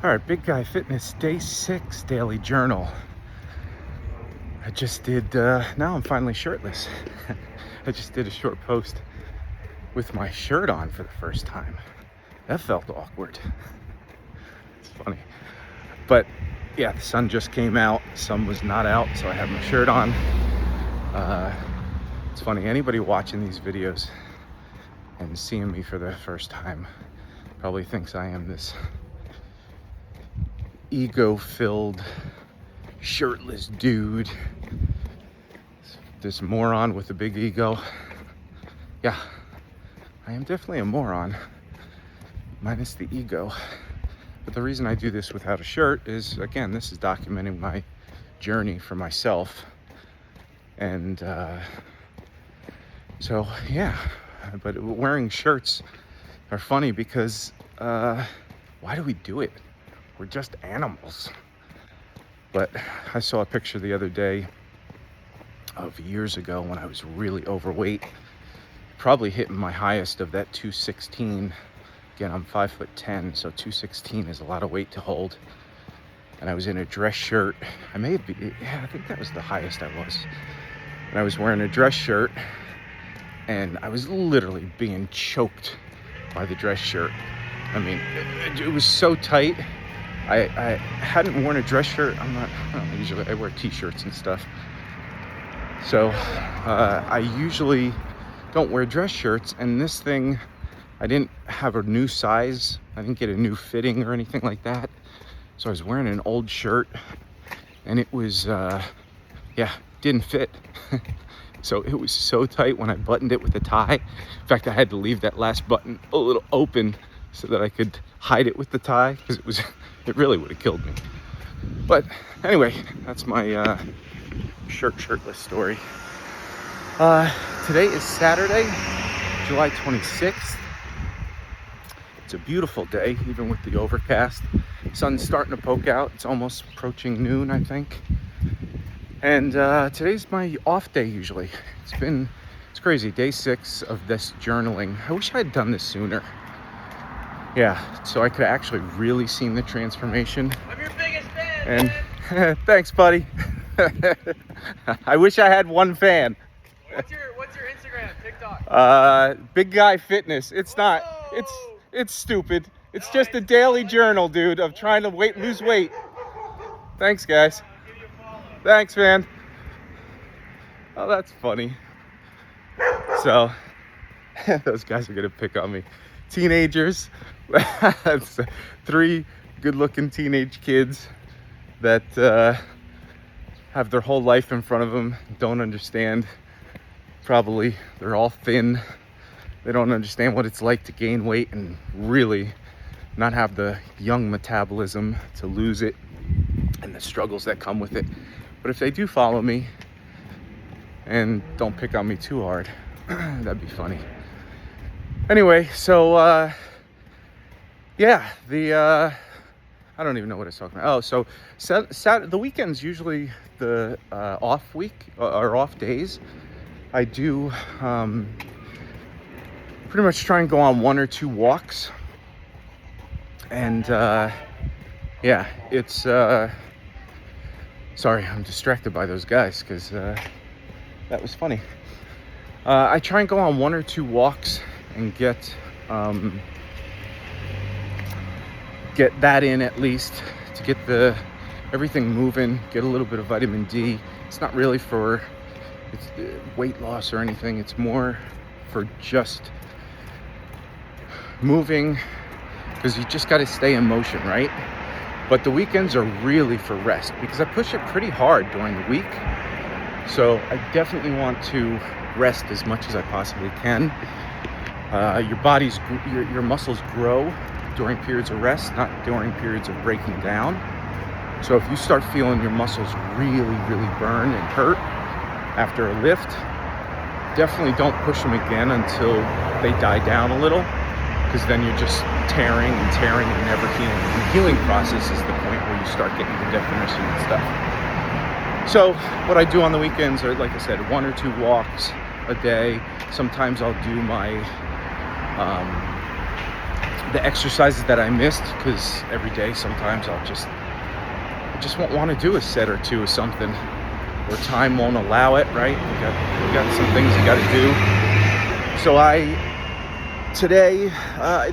All right, Big Guy Fitness Day 6 Daily Journal. I just did, now I'm finally shirtless. I just did a short post with my shirt on for the first time. That felt awkward. It's funny. But yeah, the sun just came out. The sun was not out, so I have my shirt on. It's funny, anybody watching these videos and seeing me for the first time probably thinks I am this ego-filled, shirtless dude. This moron with a big ego. Yeah, I am definitely a moron, minus the ego. But the reason I do this without a shirt is, again, this is documenting my journey for myself. And so, yeah, but wearing shirts are funny because why do we do it? We're just animals. But I saw a picture the other day of years ago when I was really overweight, probably hitting my highest of that 216. Again, I'm 5'10", so 216 is a lot of weight to hold. And I was in a dress shirt. I think that was the highest I was. And I was wearing a dress shirt, and I was literally being choked by the dress shirt. I mean, it was so tight. I hadn't worn a dress shirt. Usually I wear t-shirts and stuff. So I usually don't wear dress shirts, and this thing, I didn't have a new size. I didn't get a new fitting or anything like that. So I was wearing an old shirt, and it was, didn't fit. So it was so tight when I buttoned it with a tie. In fact, I had to leave that last button a little open so that I could hide it with the tie, because it really would have killed me. But anyway, that's my shirtless story. Today is Saturday, July 26th. It's a beautiful day, even with the overcast. Sun's starting to poke out. It's almost approaching noon, I think. And today's my off day usually. It's crazy, day 6 of this journaling. I wish I had done this sooner. Yeah, so I could actually really seen the transformation. I'm your biggest fan. And thanks, buddy. I wish I had one fan. What's your Instagram, TikTok? Big Guy Fitness. It's not. Whoa. It's stupid. It's just a daily journal, dude, of trying to lose weight. Thanks, guys. Give you a follow. Thanks, man. Oh, that's funny. So, those guys are gonna pick on me. Teenagers. That's 3 good-looking teenage kids that have their whole life in front of them, don't understand. Probably they're all thin. They don't understand what it's like to gain weight and really not have the young metabolism to lose it and the struggles that come with it. But if they do follow me and don't pick on me too hard, that'd be funny. Anyway, so I don't even know what I was talking about. Oh, so the weekend's usually the off week or off days. I do pretty much try and go on 1 or 2 walks. And it's sorry, I'm distracted by those guys because that was funny. I try and go on 1 or 2 walks and get that in at least, to get everything moving, get a little bit of vitamin D. It's not really for weight loss or anything. It's more for just moving, because you just got to stay in motion, right? But the weekends are really for rest, because I push it pretty hard during the week. So I definitely want to rest as much as I possibly can. Your muscles grow during periods of rest, not during periods of breaking down. So if you start feeling your muscles really, really burn and hurt after a lift, definitely don't push them again until they die down a little, because then you're just tearing and never healing. And the healing process is the point where you start getting the definition and stuff. So what I do on the weekends are, like I said, 1 or 2 walks a day. Sometimes I'll do my the exercises that I missed, because every day sometimes I just won't want to do a set or two of something, or time won't allow it, right? We got some things you got to do. So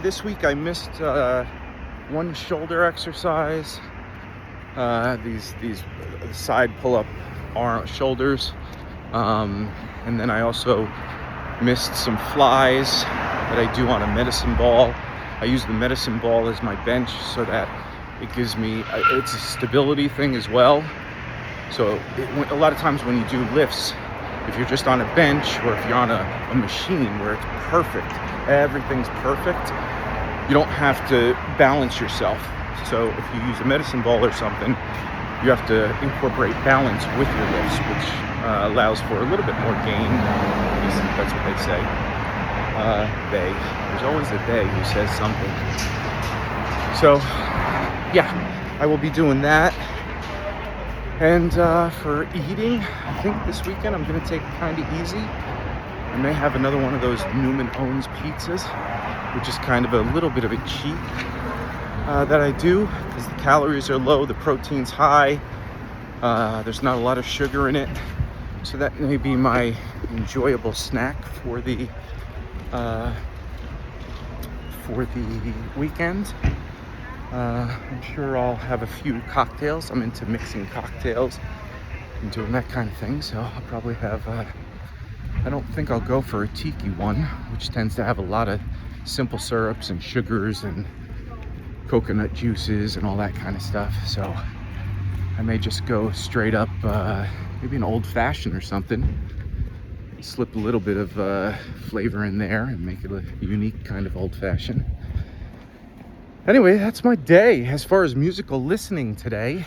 this week I missed one shoulder exercise, these side pull-up shoulders, and then I also missed some flies that I do on a medicine ball. I use the medicine ball as my bench so that it gives me, it's a stability thing as well. So a lot of times when you do lifts, if you're just on a bench or if you're on a machine where it's perfect, everything's perfect, you don't have to balance yourself. So if you use a medicine ball or something, you have to incorporate balance with your lifts, which allows for a little bit more gain. At least that's what they say. There's always a they who says something. So yeah, I will be doing that. And for eating, I think this weekend I'm going to take it kind of easy. I may have another one of those Newman Owens pizzas, which is kind of a little bit of a cheat that I do, because the calories are low, the protein's high, there's not a lot of sugar in it. So that may be my enjoyable snack for the weekend. I'm sure I'll have a few cocktails. I'm into mixing cocktails and doing that kind of thing. So I'll probably have, I don't think I'll go for a tiki one, which tends to have a lot of simple syrups and sugars and coconut juices and all that kind of stuff. So I may just go straight up, maybe an old fashioned or something. Slip a little bit of flavor in there and make it a unique kind of old fashioned. Anyway, that's my day. As far as musical listening today,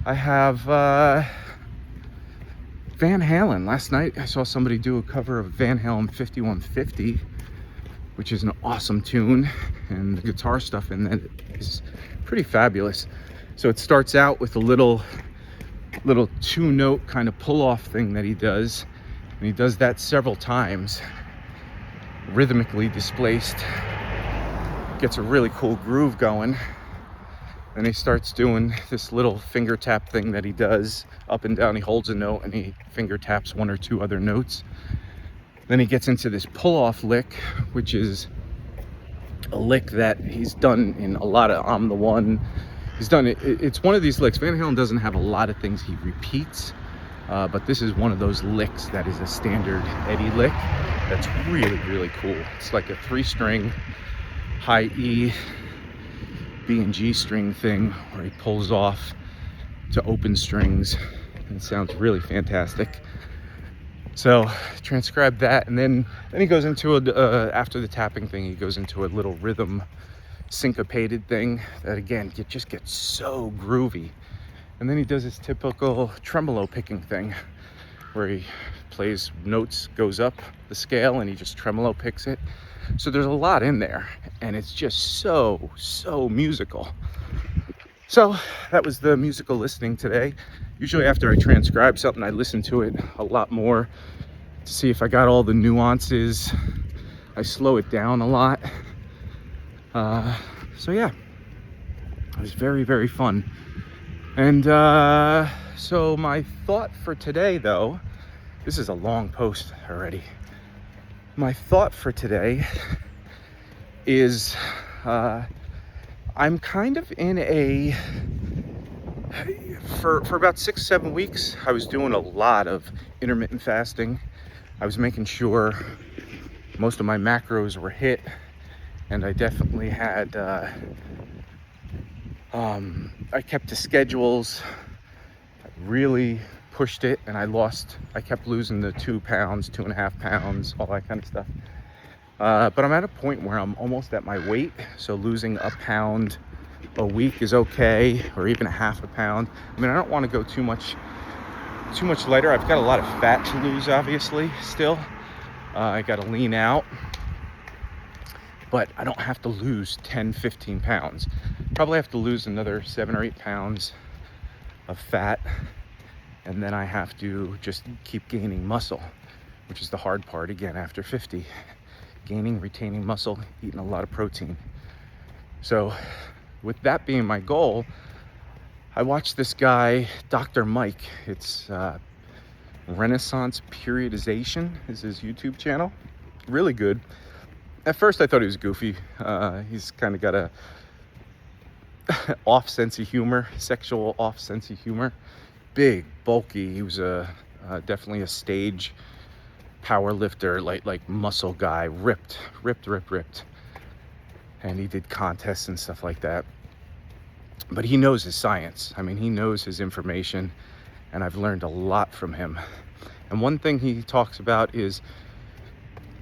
I have Van Halen. Last night I saw somebody do a cover of Van Halen 5150, which is an awesome tune, and the guitar stuff in it is pretty fabulous. So it starts out with a little 2-note kind of pull-off thing that he does, and he does that several times, rhythmically displaced. Gets a really cool groove going. Then he starts doing this little finger tap thing that he does up and down. He holds a note and he finger taps one or two other notes. Then he gets into this pull-off lick, which is a lick that he's done in a lot of I'm the One. He's done it. It's one of these licks. Van Halen doesn't have a lot of things he repeats, but this is one of those licks that is a standard Eddie lick that's really, really cool. It's like a 3-string high E, B and G string thing where he pulls off to open strings, and it sounds really fantastic. So transcribe that, and then he goes into after the tapping thing, he goes into a little rhythm syncopated thing that again just gets so groovy. And then he does his typical tremolo picking thing where he plays notes, goes up the scale, and he just tremolo picks it. So there's a lot in there, and it's just so musical. So that was the musical listening today. Usually after I transcribe something, I listen to it a lot more to see if I got all the nuances. I slow it down a lot. So yeah, it was very, very fun. And so my thought for today, though, this is a long post already. My thought for today is I'm kind of in a, for about 6-7 weeks, I was doing a lot of intermittent fasting. I was making sure most of my macros were hit, and I definitely had, I kept to schedules. I really pushed it, and I kept losing the 2 pounds, 2.5 pounds, all that kind of stuff. But I'm at a point where I'm almost at my weight, so losing a pound a week is okay, or even a half a pound. I mean, I don't want to go too much lighter. I've got a lot of fat to lose, obviously, still. I got to lean out, but I don't have to lose 10-15 pounds. Probably have to lose another 7 or 8 pounds of fat, and then I have to just keep gaining muscle, which is the hard part again after 50. gaining, retaining muscle, eating a lot of protein. So with that being my goal, I watched this guy, Dr. Mike. It's Renaissance Periodization is his YouTube channel. Really good. At first I thought he was goofy. He's kind of got a off sense of humor, sexual off sense of humor. Big, bulky. He was definitely a stage power lifter, like muscle guy, ripped. And he did contests and stuff like that. But he knows his science. I mean, he knows his information, and I've learned a lot from him. And one thing he talks about is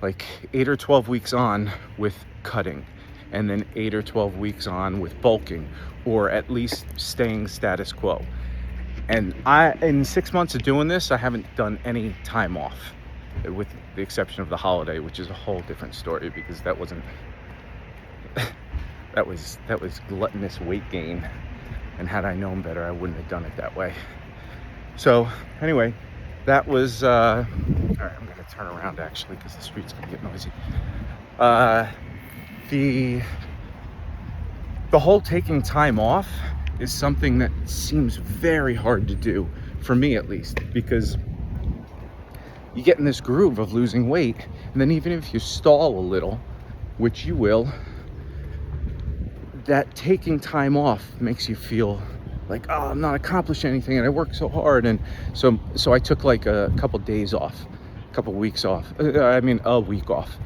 like 8 or 12 weeks on with cutting, and then 8 or 12 weeks on with bulking, or at least staying status quo. And in 6 months of doing this, I haven't done any time off, with the exception of the holiday, which is a whole different story, because that wasn't that was gluttonous weight gain, and had I known better, I wouldn't have done it that way. So anyway, that was all right. I'm gonna turn around actually, because the street's gonna get noisy. The whole taking time off is something that seems very hard to do, for me at least, because you get in this groove of losing weight, and then even if you stall a little, which you will, that taking time off makes you feel like, oh, I'm not accomplishing anything, and I worked so hard. And so I took like a couple days off, a couple weeks off, a week off,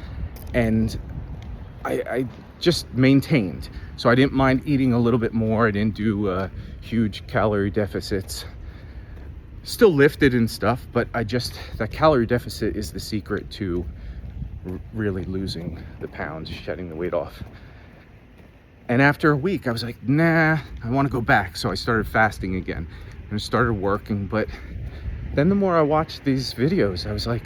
and I just maintained. So I didn't mind eating a little bit more. I didn't do huge calorie deficits. Still lifted and stuff, but that calorie deficit is the secret to really losing the pounds, shedding the weight off. And after a week, I was like, nah, I want to go back. So I started fasting again and started working. But then the more I watched these videos, I was like,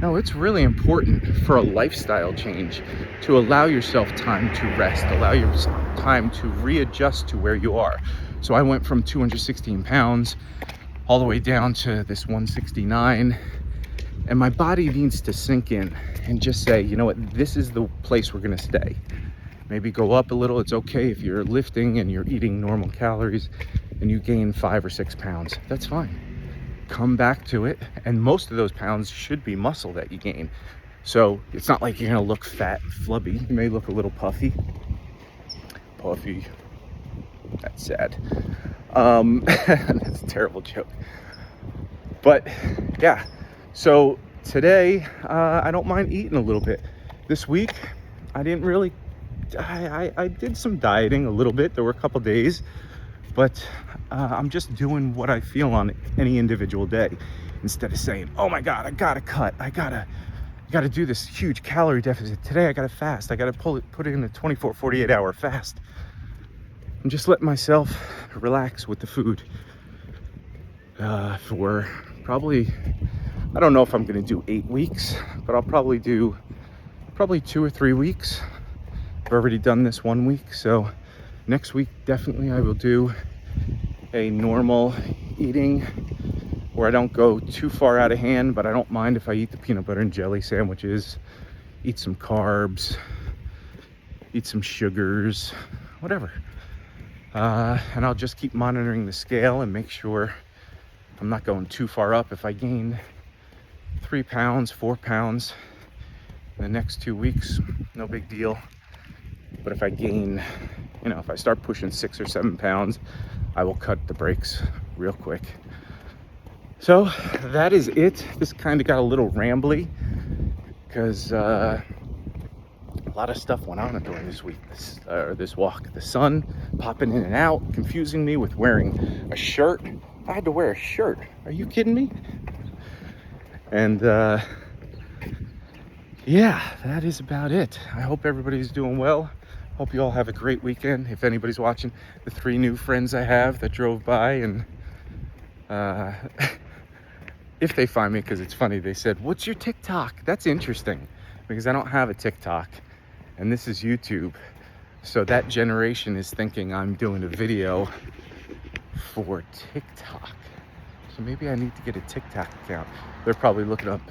no, it's really important for a lifestyle change to allow yourself time to rest, allow yourself time to readjust to where you are. So I went from 216 pounds all the way down to this 169. And my body needs to sink in and just say, you know what, this is the place we're going to stay. Maybe go up a little. It's okay if you're lifting and you're eating normal calories and you gain 5 or 6 pounds. That's fine. Come back to it. And most of those pounds should be muscle that you gain. So it's not like you're going to look fat and flubby. You may look a little puffy. That's sad. That's a terrible joke. But yeah. So today, I don't mind eating a little bit. This week, I didn't really... I did some dieting a little bit. There were a couple days, but I'm just doing what I feel on any individual day, instead of saying, oh my God, I gotta cut. I gotta do this huge calorie deficit. Today I gotta fast. I gotta put it in a 24, 48 hour fast. I'm just letting myself relax with the food for probably, I don't know if I'm gonna do 8 weeks, but I'll probably do 2 or 3 weeks. I've already done this 1 week, so next week definitely I will do a normal eating where I don't go too far out of hand, but I don't mind if I eat the peanut butter and jelly sandwiches, eat some carbs, eat some sugars, whatever. And I'll just keep monitoring the scale and make sure I'm not going too far up. If I gain 3 pounds, 4 pounds in the next 2 weeks, no big deal. But if I gain, if I start pushing 6 or 7 pounds, I will cut the brakes real quick. So that is it. This kind of got a little rambly because a lot of stuff went on during this week, this walk. The sun popping in and out, confusing me with wearing a shirt. I had to wear a shirt. Are you kidding me? And yeah, that is about it. I hope everybody's doing well. Hope you all have a great weekend. If anybody's watching, the 3 new friends I have that drove by, and if they find me, because it's funny, they said, what's your TikTok? That's interesting, because I don't have a TikTok, and this is YouTube. So that generation is thinking I'm doing a video for TikTok. So maybe I need to get a TikTok account. They're probably looking up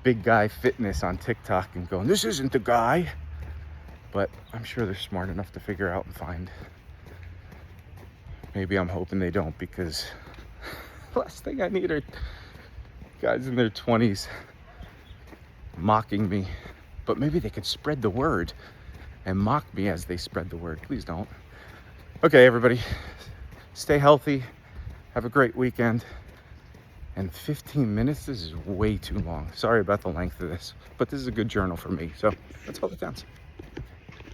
big guy fitness on TikTok and going, this isn't the guy. But I'm sure they're smart enough to figure out and find. Maybe I'm hoping they don't, because the last thing I need are guys in their 20s mocking me. But maybe they could spread the word and mock me as they spread the word. Please don't. Okay, everybody, stay healthy. Have a great weekend. And 15 minutes, this is way too long. Sorry about the length of this, but this is a good journal for me, so that's all that counts.